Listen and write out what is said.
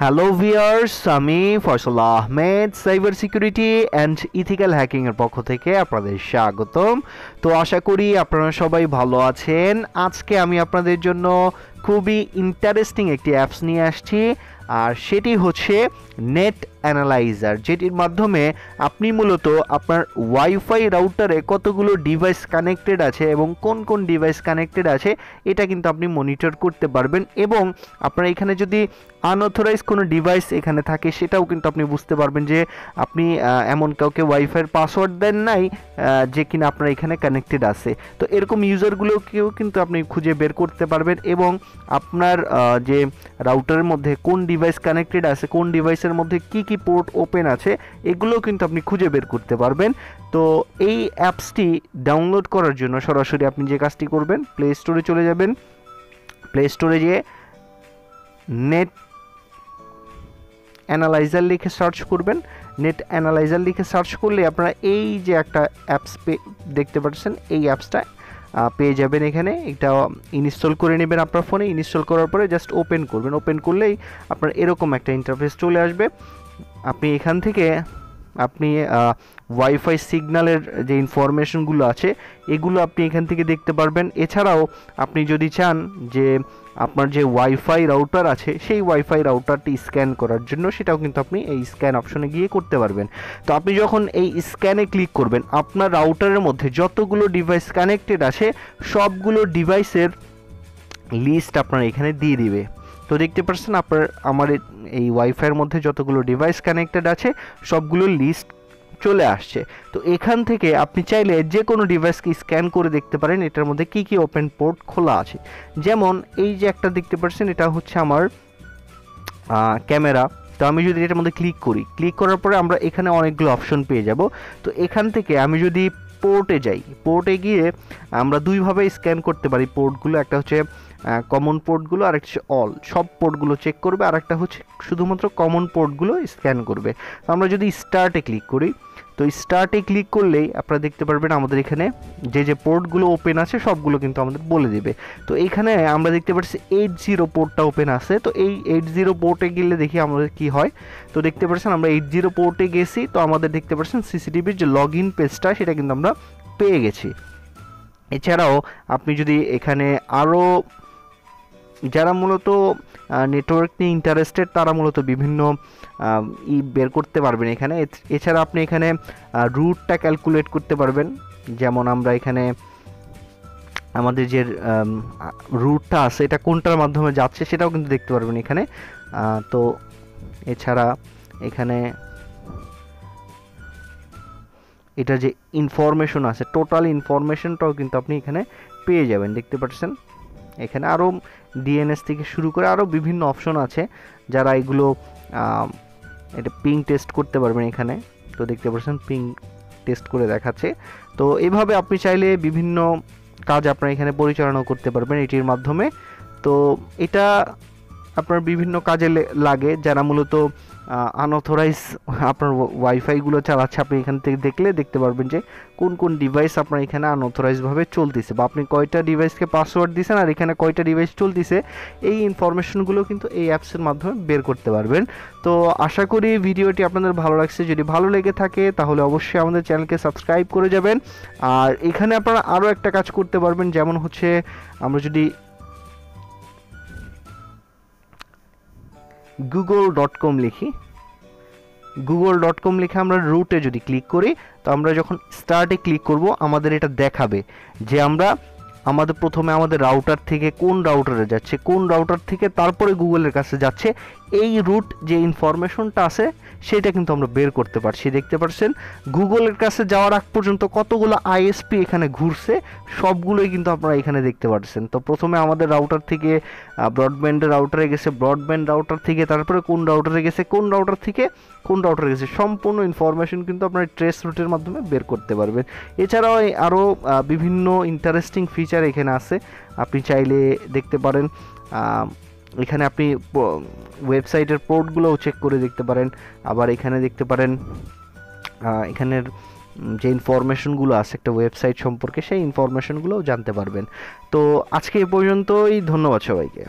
Hello viewers, আমি Faisal Ahmed cyber security and ethical hacking এর পক্ষ থেকে আপনাদের স্বাগতম। তো আশা করি আপনারা সবাই ভালো আছেন। আজকে আমি আপনাদের জন্য খুবই ইন্টারেস্টিং একটি অ্যাপস নিয়ে আসছি, আর সেটি হচ্ছে নেট অ্যানালাইজার, যেটির মাধ্যমে আপনি মূলত আপনার ওয়াইফাই রাউটারে কতগুলো ডিভাইস কানেক্টেড আছে এবং কোন কোন ডিভাইস কানেক্টেড আছে এটা কিন্তু আপনি মনিটর করতে পারবেন। এবং আপনার এখানে যদি আনঅথরাইজ কোনো ডিভাইস এখানে থাকে সেটাও কিন্তু আপনি বুঝতে পারবেন যে আপনি এমন কাউকে ওয়াইফাইয়ের পাসওয়ার্ড দেন নাই যে কিনা আপনার এখানে কানেক্টেড আছে। তো এরকম ইউজারগুলোকেও কিন্তু আপনি খুঁজে বের করতে পারবেন এবং আপনার যে রাউটারের মধ্যে কোন ডিভাইস কানেক্টেড আছে, কোন ডিভাইসের মধ্যে কি কি পোর্ট ওপেন আছে, এগুলোও কিন্তু আপনি খুঁজে বের করতে পারবেন। তো এই অ্যাপসটি ডাউনলোড করার জন্য সরাসরি আপনি যে কাজটি করবেন, প্লে স্টোরে চলে যাবেন। প্লে স্টোরে গিয়ে নেট অ্যানালাইজার লিখে সার্চ করবেন। নেট অ্যানালাইজার লিখে সার্চ করলে আপনারা এই যে একটা অ্যাপস দেখতে পাচ্ছেন, এই অ্যাপসটা পেয়ে যাবেন। এখানে এটা ইনস্টল করে নেবেন আপনার ফোনে। ইনস্টল করার পরে জাস্ট ওপেন করবেন। ওপেন করলেই আপনার এরকম একটা ইন্টারফেস চলে আসবে। আপনি এখান থেকে আপনি ওয়াইফাই সিগন্যালের যে ইনফরমেশনগুলো আছে এগুলো আপনি এখান থেকে দেখতে পারবেন। এছাড়াও আপনি যদি চান যে আপনার যে ওয়াইফাই রাউটার আছে সেই ওয়াইফাই রাউটারটি স্ক্যান করার জন্য, সেটাও কিন্তু আপনি এই স্ক্যান অপশনে গিয়ে করতে পারবেন। তো আপনি যখন এই স্ক্যানে ক্লিক করবেন, আপনার রাউটারের মধ্যে যতগুলো ডিভাইস কানেক্টেড আছে সবগুলো ডিভাইসের লিস্ট আপনার এখানে দিয়ে দিবে। তো দেখতে পাচ্ছেন আমার এই ওয়াইফাইয়ের মধ্যে যতগুলো ডিভাইস কানেক্টেড আছে সবগুলোর লিস্ট চলে আসছে। তো এখান থেকে আপনি চাইলে যে কোনো ডিভাইসকে স্ক্যান করে দেখতে পারেন এটার মধ্যে কি কি ওপেন পোর্ট খোলা আছে। যেমন এই যে একটা দেখতে পাচ্ছেন, এটা হচ্ছে আমার ক্যামেরা। তো আমি যদি এটার মধ্যে ক্লিক করার পরে আমরা এখানে অনেকগুলো অপশন পেয়ে যাব। তো এখান থেকে আমি যদি পোর্টে যাই, পোর্টে গিয়ে আমরা দুইভাবে স্ক্যান করতে পারি পোর্টগুলো। একটা হচ্ছে কমন পোর্টগুলো, আর একটা হচ্ছে অল, সব পোর্টগুলো চেক করবে, আর একটা হচ্ছে শুধুমাত্র কমন পোর্টগুলো স্ক্যান করবে। তো আমরা যদি স্টার্টে ক্লিক করি, তো স্টার্টে ক্লিক করলেই আপনারা দেখতে পারবেন আমাদের এখানে যে পোর্টগুলো ওপেন আছে সবগুলো কিন্তু আমাদের বলে দেবে। তো এইখানে আমরা দেখতে পাচ্ছি 80 পোর্টটা ওপেন আছে। তো এই 80 পোর্টে গেলে দেখি আমাদের কি হয়। তো দেখতে পাচ্ছেন আমরা 80 পোর্টে গেছি। তো আমাদের দেখতে পাচ্ছেন সিসিটিভির যে লগ ইন পেজটা সেটা কিন্তু আমরা পেয়ে গেছি। এছাড়াও আপনি যদি এখানে আরও যারা মূলত নেটওয়ার্ক নিয়ে ইন্টারেস্টেড তারা মূলত বিভিন্ন বের করতে পারবেন এখানে। এছাড়া আপনি এখানে রুটটা ক্যালকুলেট করতে পারবেন। যেমন আমরা এখানে আমাদের যে রুটটা আছে এটা কোনটার মাধ্যমে যাচ্ছে সেটাও কিন্তু দেখতে পারবেন এখানে। তো এছাড়া এখানে এটা যে ইনফরমেশন আছে টোটাল ইনফরমেশনটাও কিন্তু আপনি এখানে পেয়ে যাবেন। দেখতে পাচ্ছেন এখানে আরও ডিএনএস থেকে শুরু করে আরও বিভিন্ন অপশন আছে, যারা এগুলো এটা পিং টেস্ট করতে পারবেন এখানে। তো দেখতে পাচ্ছেন পিং টেস্ট করে দেখাচ্ছে। তো এভাবে আপনি চাইলে বিভিন্ন কাজ আপনার এখানে পরিচালনা করতে পারবেন এটির মাধ্যমে। তো এটা আপনার বিভিন্ন কাজে লাগে। যারা মূলত আনঅথরাইজ আপনার ওয়াইফাইগুলো চালাচ্ছে, আপনি এখান থেকে দেখতে পারবেন যে কোন কোন ডিভাইস আপনার এখানে আনঅথরাইজভাবে চলতেছে, বা আপনি কয়টা ডিভাইসকে পাসওয়ার্ড দিয়েছেন আর এখানে কয়টা ডিভাইস চলতেছে, এই ইনফরমেশনগুলো কিন্তু এই অ্যাপসের মাধ্যমে বের করতে পারবেন। তো আশা করি ভিডিওটি আপনাদের ভালো লাগছে। যদি ভালো লেগে থাকে তাহলে অবশ্যই আমাদের চ্যানেলকে সাবস্ক্রাইব করে যাবেন। আর এখানে আপনারা আরও একটা কাজ করতে পারবেন, যেমন হচ্ছে আমরা যদি google.com লিখি, google.com লিখে আমরা রুটে যদি ক্লিক করি, তো আমরা যখন স্টার্টে ক্লিক করব আমাদের এটা দেখাবে যে আমাদের প্রথমে আমাদের রাউটার থেকে কোন রাউটারে যাচ্ছে, কোন রাউটার থেকে তারপরে গুগলের কাছে যাচ্ছে, এই রুট যে ইনফরমেশনটা আছে সেটা কিন্তু আমরা বের করতে পারছি। দেখতে পাচ্ছেন গুগলের কাছে যাওয়ার আগ পর্যন্ত কতগুলো আইএসপি এখানে ঘুরছে সবগুলোই কিন্তু আপনারা এখানে দেখতে পাচ্ছেন। তো প্রথমে আমাদের রাউটার থেকে ব্রডব্যান্ডের রাউটারে গেছে, ব্রডব্যান্ড রাউটার থেকে তারপরে কোন রাউটারে গেছে, কোন রাউটার থেকে কোন রাউটারে গেছে, সম্পূর্ণ ইনফরমেশন কিন্তু আপনারা ট্রেস রুটের মাধ্যমে বের করতে পারবেন। এছাড়াও আরও বিভিন্ন ইন্টারেস্টিং ফিচার এখানে আছে, আপনি চাইলে দেখতে পারেন। এখানে আপনি ওয়েবসাইটের পোর্টগুলোও চেক করে দেখতে পারেন। আবার এখানে দেখতে পারেন এখানের যে ইনফরমেশনগুলো আছে একটা ওয়েবসাইট সম্পর্কে, সেই ইনফরমেশনগুলোও জানতে পারবেন। তো আজকে এ পর্যন্তই, ধন্যবাদ সবাইকে।